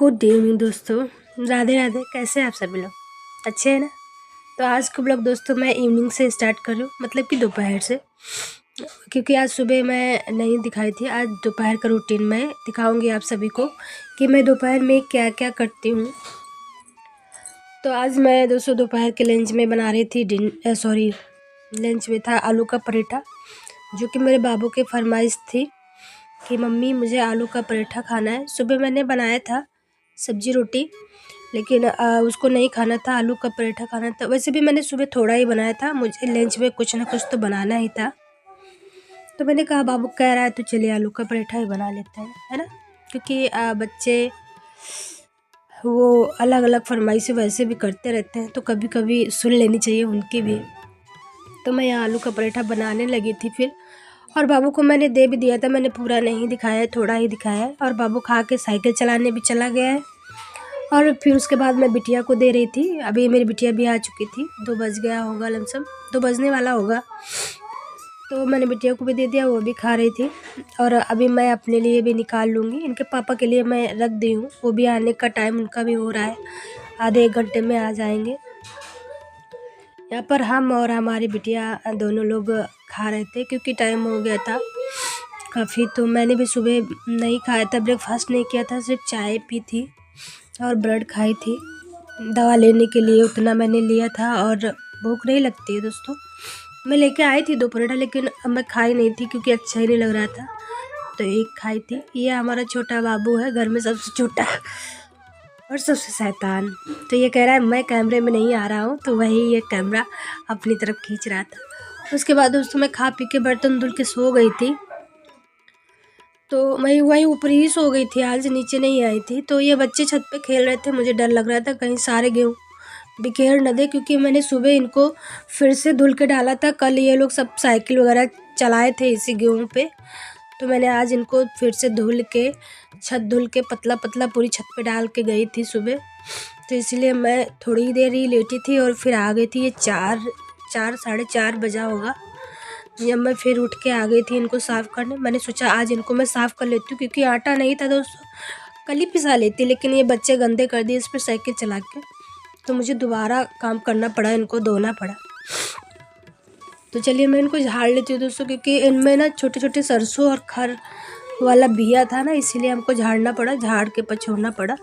Good evening दोस्तों, राधे राधे। कैसे हैं आप सभी लोग? अच्छे हैं ना? तो आज का ब्लॉग दोस्तों मैं इवनिंग से स्टार्ट कर रही हूँ, मतलब कि दोपहर से, क्योंकि आज सुबह मैं नहीं दिखाई थी। आज दोपहर का रूटीन मैं दिखाऊंगी आप सभी को कि मैं दोपहर में क्या क्या करती हूँ। तो आज मैं दोस्तों दोपहर के लंच में बना रही थी लंच में था आलू का पराठा, जो कि मेरे बाबू की फरमाइश थी कि मम्मी मुझे आलू का पराठा खाना है। सुबह मैंने बनाया था सब्जी रोटी, लेकिन उसको नहीं खाना था, आलू का पराठा खाना था। वैसे भी मैंने सुबह थोड़ा ही बनाया था, मुझे लंच में कुछ ना कुछ तो बनाना ही था। तो मैंने कहा बाबू कह रहा है तो चलिए आलू का पराठा ही बना लेते हैं, है ना। क्योंकि बच्चे वो अलग अलग फरमाइशें वैसे भी करते रहते हैं, तो कभी कभी सुन लेनी चाहिए उनकी भी। तो मैं यहाँ आलू का पराठा बनाने लगी थी फिर, और बाबू को मैंने दे भी दिया था। मैंने पूरा नहीं दिखाया है, थोड़ा ही दिखाया है। और बाबू खा के साइकिल चलाने भी चला गया है। और फिर उसके बाद मैं बिटिया को दे रही थी। अभी मेरी बिटिया भी आ चुकी थी, 2 बज गया होगा, लमसम 2 बजने वाला होगा। तो मैंने बिटिया को भी दे दिया, वो भी खा रही थी। और अभी मैं अपने लिए भी निकाल लूँगी, इनके पापा के लिए मैं रख दी हूँ। वो भी आने का टाइम उनका भी हो रहा है, आधे 1 घंटे में आ जाएंगे। यहाँ पर हम और हमारी बिटिया दोनों लोग खा रहे थे, क्योंकि टाइम हो गया था काफ़ी। तो मैंने भी सुबह नहीं खाया था, ब्रेकफास्ट नहीं किया था, सिर्फ चाय पी थी और ब्रेड खाई थी। दवा लेने के लिए उतना मैंने लिया था, और भूख नहीं लगती है दोस्तों। मैं लेके आई थी 2 पराठा, लेकिन अब मैं खाई नहीं थी क्योंकि अच्छा ही नहीं लग रहा था, तो 1 खाई थी। ये हमारा छोटा बाबू है, घर में सबसे छोटा और सबसे शैतान। तो ये कह रहा है मैं कैमरे में नहीं आ रहा हूँ, तो वही ये कैमरा अपनी तरफ खींच रहा था। उसके बाद दोस्तों मैं खा पी के बर्तन धुल के सो गई थी। तो मैं वहीं ऊपर ही सो गई थी, आज नीचे नहीं आई थी। तो ये बच्चे छत पे खेल रहे थे, मुझे डर लग रहा था कहीं सारे गेहूँ बिखेर न दे, क्योंकि मैंने सुबह इनको फिर से धुल के डाला था। कल ये लोग सब साइकिल वगैरह चलाए थे इसी गेहूँ पे, तो मैंने आज इनको फिर से धुल के, छत धुल के पतला पतला पूरी छत पे डाल के गई थी सुबह। तो इसलिए मैं थोड़ी देर ही लेटी थी और फिर आ गई थी। ये 4 साढ़े 4 बजा होगा जब मैं फिर उठ के आ गई थी इनको साफ़ करने। मैंने सोचा आज इनको मैं साफ़ कर लेती हूँ, क्योंकि आटा नहीं था दोस्तों, कल ही पिसा लेती, लेकिन ये बच्चे गंदे कर दिए इस पर साइकिल चला के, तो मुझे दोबारा काम करना पड़ा, इनको धोना पड़ा। तो चलिए मैं इनको झाड़ लेती हूँ दोस्तों, क्योंकि इनमें ना छोटे छोटे सरसों और खर वाला बिया था ना, इसीलिए हमको झाड़ना पड़ा, झाड़ के पछोड़ना पड़ा।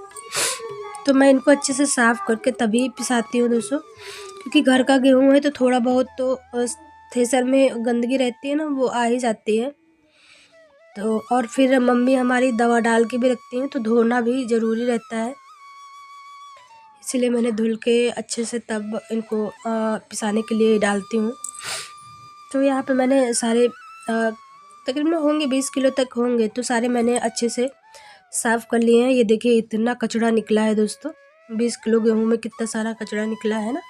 तो मैं इनको अच्छे से साफ़ करके तभी पिसाती हूँ दोस्तों, क्योंकि घर का गेहूँ है तो थोड़ा बहुत तो थ्रेसर में गंदगी रहती है ना, वो आ ही जाती है। तो और फिर मम्मी हमारी दवा डाल के भी रखती हैं, तो धोना भी ज़रूरी रहता है, इसीलिए मैंने धुल के अच्छे से तब इनको पिसाने के लिए डालती हूँ। तो यहाँ पे मैंने सारे तकरीबन होंगे 20 किलो तक होंगे, तो सारे मैंने अच्छे से साफ़ कर लिए हैं। ये देखिए इतना कचरा निकला है दोस्तों, 20 किलो गेहूँ में कितना सारा कचरा निकला है ना।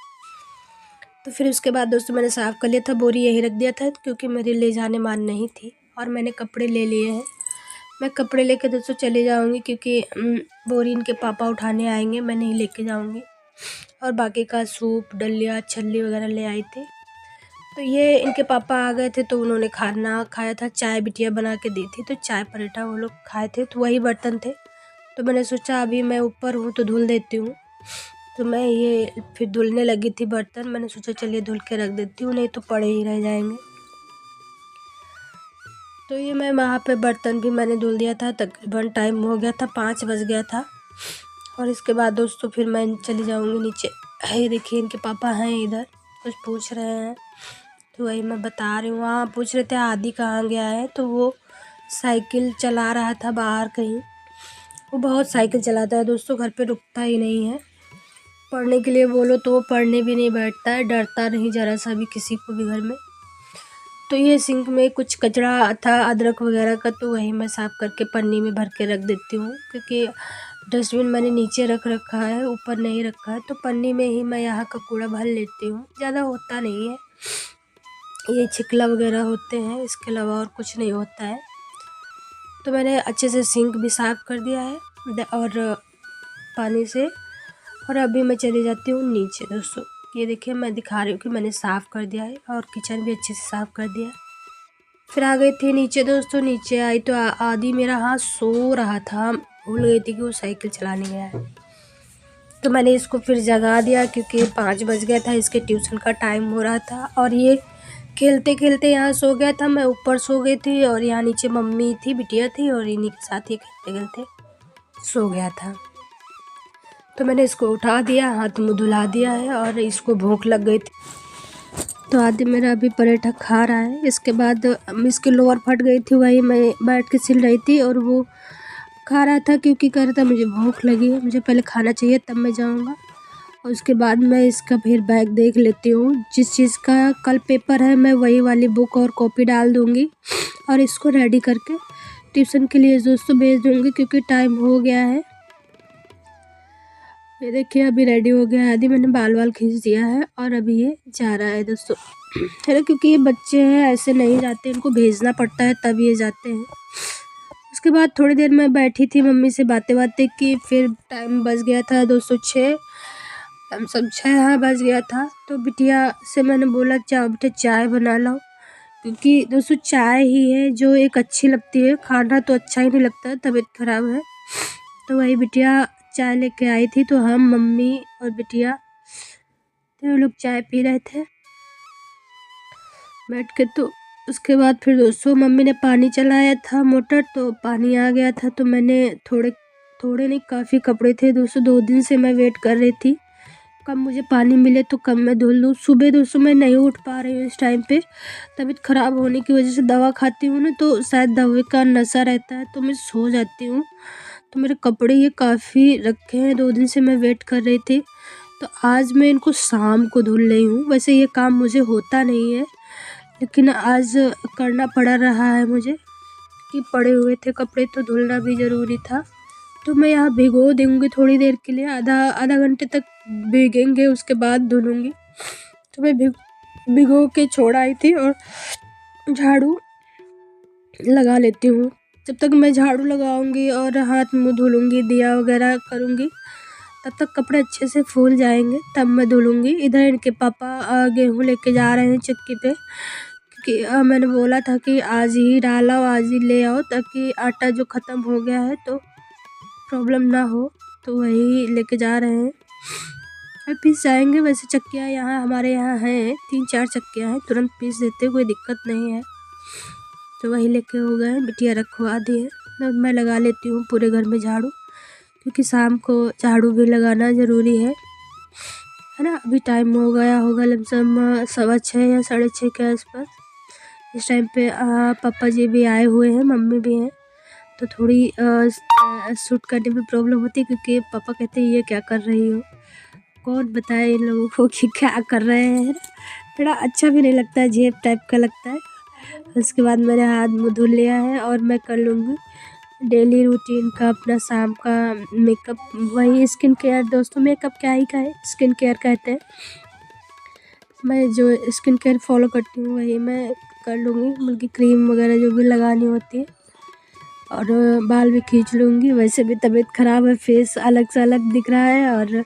तो फिर उसके बाद दोस्तों मैंने साफ़ कर लिया था, बोरी यहीं रख दिया था, क्योंकि मेरे ले जाने मान नहीं थी। और मैंने कपड़े ले लिए हैं, मैं कपड़े लेके दोस्तों चले जाऊँगी, क्योंकि बोरी इनके पापा उठाने आएंगे, मैं नहीं लेके जाऊँगी। और बाकी का सूप डलिया छल्ली वगैरह ले आई थी। तो ये इनके पापा आ गए थे, तो उन्होंने खाना खाया था, चाय बिटिया बना के दी थी, तो चाय पराठा वो लोग खाए थे, तो वही बर्तन थे। तो मैंने सोचा अभी मैं ऊपर हूँ तो धुल देती हूँ। तो मैं ये फिर धुलने लगी थी बर्तन, मैंने सोचा चलिए धुल के रख देती हूँ, नहीं तो पड़े ही रह जाएंगे। तो ये मैं वहाँ पे बर्तन भी मैंने धुल दिया था, तकरीबन टाइम हो गया था 5 बज गया था। और इसके बाद दोस्तों फिर मैं चली जाऊँगी नीचे। ये देखिए इनके पापा हैं इधर, कुछ पूछ रहे हैं, तो वही मैं बता रही हूँ। वहाँ पूछ रहे थे आदि कहाँ गया है, तो वो साइकिल चला रहा था बाहर कहीं। वो बहुत साइकिल चलाता है दोस्तों, घर पे रुकता ही नहीं है। पढ़ने के लिए बोलो तो वो पढ़ने भी नहीं बैठता है, डरता नहीं ज़रा सा भी किसी को भी घर में। तो ये सिंक में कुछ कचरा था अदरक वगैरह का, तो वही मैं साफ़ करके पन्नी में भर के रख देती हूँ, क्योंकि डस्टबिन मैंने नीचे रख रखा है, ऊपर नहीं रखा है। तो पन्नी में ही मैं यहाँ का कूड़ा भर लेती हूँ, ज़्यादा होता नहीं है, ये छिकला वगैरह होते हैं, इसके अलावा और कुछ नहीं होता है। तो मैंने अच्छे से सिंक भी साफ़ कर दिया है और पानी से। और अभी मैं चली जाती हूँ नीचे दोस्तों। ये देखिए मैं दिखा रही हूँ कि मैंने साफ़ कर दिया है, और किचन भी अच्छे से साफ़ कर दिया है। फिर आ गई थी नीचे दोस्तों। नीचे आई तो आदि मेरा हाथ सो रहा था, भूल गई थी कि वो साइकिल चलाने गया है। तो मैंने इसको फिर जगा दिया क्योंकि 5 बज गया था, इसके ट्यूशन का टाइम हो रहा था। और ये खेलते खेलते यहाँ सो गया था, मैं ऊपर सो गई थी और यहाँ नीचे मम्मी थी, बिटिया थी और इन्हीं के साथ ही खेलते खेलते सो गया था। तो मैंने इसको उठा दिया, हाथ मुँह धुला दिया है और इसको भूख लग गई थी तो आदि मेरा अभी पराठा खा रहा है। इसके बाद इसकी लोअर फट गई थी, वही मैं बैठ के सिल रही थी और वो खा रहा था क्योंकि कह रहा था मुझे भूख लगी है, मुझे पहले खाना चाहिए तब मैं जाऊंगा। और उसके बाद मैं इसका फिर बैग देख लेती हूँ, जिस चीज़ का कल पेपर है मैं वही वाली बुक और कॉपी डाल दूँगी और इसको रेडी करके ट्यूशन के लिए दोस्तों भेज दूँगी क्योंकि टाइम हो गया है। ये देखिए अभी रेडी हो गया है आदि, मैंने बाल खींच दिया है और अभी ये जा रहा है दोस्तों, है ना, क्योंकि ये बच्चे हैं ऐसे नहीं जाते, इनको भेजना पड़ता है तब ये जाते हैं। उसके बाद थोड़ी देर मैं बैठी थी मम्मी से बातें की, फिर टाइम बज गया था दोस्तों 6, हम सब 6 हाँ बज गया था। तो बिटिया से मैंने बोला बेटा चाय बना लो, क्योंकि दोस्तों चाय ही है जो एक अच्छी लगती है, खाना तो अच्छा ही नहीं लगता, तबीयत ख़राब है। तो वही बिटिया चाय लेके आई थी, तो हम मम्मी और बिटिया तो लोग चाय पी रहे थे बैठ के। तो उसके बाद फिर दोस्तों मम्मी ने पानी चलाया था मोटर, तो पानी आ गया था, तो मैंने थोड़े नहीं काफ़ी कपड़े थे दोस्तों, 2 दिन से मैं वेट कर रही थी कब मुझे पानी मिले तो कब मैं धुल लूँ। सुबह दोस्तों मैं नहीं उठ पा रही हूँ इस टाइम पे, तबीयत ख़राब होने की वजह से दवा खाती हूँ ना, तो शायद दवाई का नशा रहता है तो मैं सो जाती हूँ। तो मेरे कपड़े ये काफ़ी रखे हैं, 2 दिन से मैं वेट कर रही थी, तो आज मैं इनको शाम को धुल रही हूँ। वैसे ये काम मुझे होता नहीं है, लेकिन आज करना पड़ रहा है मुझे कि पड़े हुए थे कपड़े तो धुलना भी ज़रूरी था। तो मैं यहाँ भिगो दूँगी थोड़ी देर के लिए, आधा घंटे तक भीगेंगे, उसके बाद धुलूँगी। तो मैं भिगो के छोड़ आई थी और झाड़ू लगा लेती हूँ। जब तक मैं झाड़ू लगाऊंगी और हाथ मुँह धुलूँगी, दिया वगैरह करूँगी, तब तक कपड़े अच्छे से फूल जाएंगे, तब मैं धुलूँगी। इधर इनके पापा गेहूँ लेके जा रहे हैं चक्की पे, क्योंकि मैंने बोला था कि आज ही डालो, आज ही ले आओ, ताकि आटा जो ख़त्म हो गया है तो प्रॉब्लम ना हो। तो वही लेके जा रहे हैं और पीस जाएंगे। वैसे चक्कियाँ यहाँ हमारे यहाँ हैं, 3-4 चक्कियाँ हैं, तुरंत पीस देते, कोई दिक्कत नहीं है। तो वही लेके हो गए, बिटिया रखवा दी है। तो मैं लगा लेती हूँ पूरे घर में झाड़ू, क्योंकि शाम को झाड़ू भी लगाना ज़रूरी है ना। अभी टाइम हो गया होगा लमसम 6:15 या 6:30 के आसपास। इस टाइम पे पापा जी भी आए हुए हैं, मम्मी भी हैं, तो थोड़ी शूट करने में प्रॉब्लम होती है, क्योंकि पापा कहते हैं ये क्या कर रही हो, कौन बताए इन लोगों को कि क्या कर रहे हैं। थोड़ा अच्छा भी नहीं लगता है, झेप टाइप का लगता है। उसके बाद मैंने हाथ मुँह धुल लिया है और मैं कर लूँगी डेली रूटीन का अपना शाम का मेकअप। वही स्किन केयर दोस्तों, मेकअप क्या ही का है, स्किन केयर कहते हैं। मैं जो स्किन केयर फॉलो करती हूँ वही मैं कर लूँगी, बल्कि क्रीम वगैरह जो भी लगानी होती है, और बाल भी खींच लूँगी। वैसे भी तबीयत ख़राब है, फेस अलग से अलग दिख रहा है और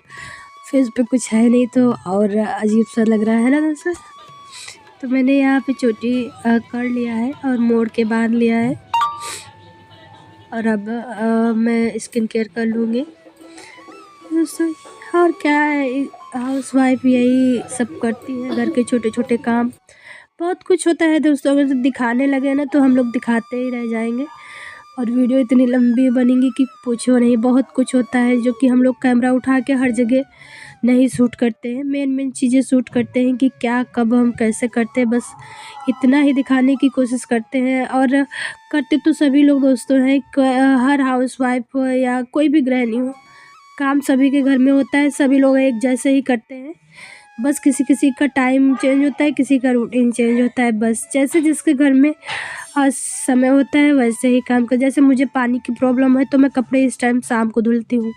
फेस पे कुछ है नहीं, तो और अजीब सा लग रहा है ना दोस्तों। तो मैंने यहाँ पे चोटी कर लिया है और मोड़ के बांध लिया है, और अब मैं स्किन केयर कर लूँगी दोस्तों। और क्या है, हाउस वाइफ यही सब करती है, घर के छोटे छोटे काम, बहुत कुछ होता है दोस्तों। अगर दिखाने लगे ना तो हम लोग दिखाते ही रह जाएंगे, और वीडियो इतनी लंबी बनेगी कि पूछो नहीं। बहुत कुछ होता है जो कि हम लोग कैमरा उठा के हर जगह नहीं शूट करते हैं, मेन चीज़ें शूट करते हैं कि क्या कब हम कैसे करते हैं, बस इतना ही दिखाने की कोशिश करते हैं। और करते तो सभी लोग दोस्तों हैं, हर हाउस वाइफ हो या कोई भी गृहिणी हो, काम सभी के घर में होता है, सभी लोग एक जैसे ही करते हैं, बस किसी किसी का टाइम चेंज होता है, किसी का रूटीन चेंज होता है, बस जैसे जिसके घर में समय होता है वैसे ही काम कर। जैसे मुझे पानी की प्रॉब्लम है तो मैं कपड़े इस टाइम शाम को धुलती हूँ,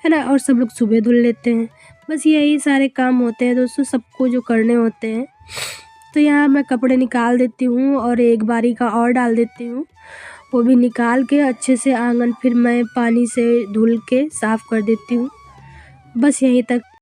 है ना, और सब लोग सुबह धुल लेते हैं। बस यही सारे काम होते हैं दोस्तों, सबको जो करने होते हैं। तो यहाँ मैं कपड़े निकाल देती हूँ और एक बारी का और डाल देती हूँ, वो भी निकाल के अच्छे से आंगन फिर मैं पानी से धुल के साफ़ कर देती हूँ। बस यहीं तक।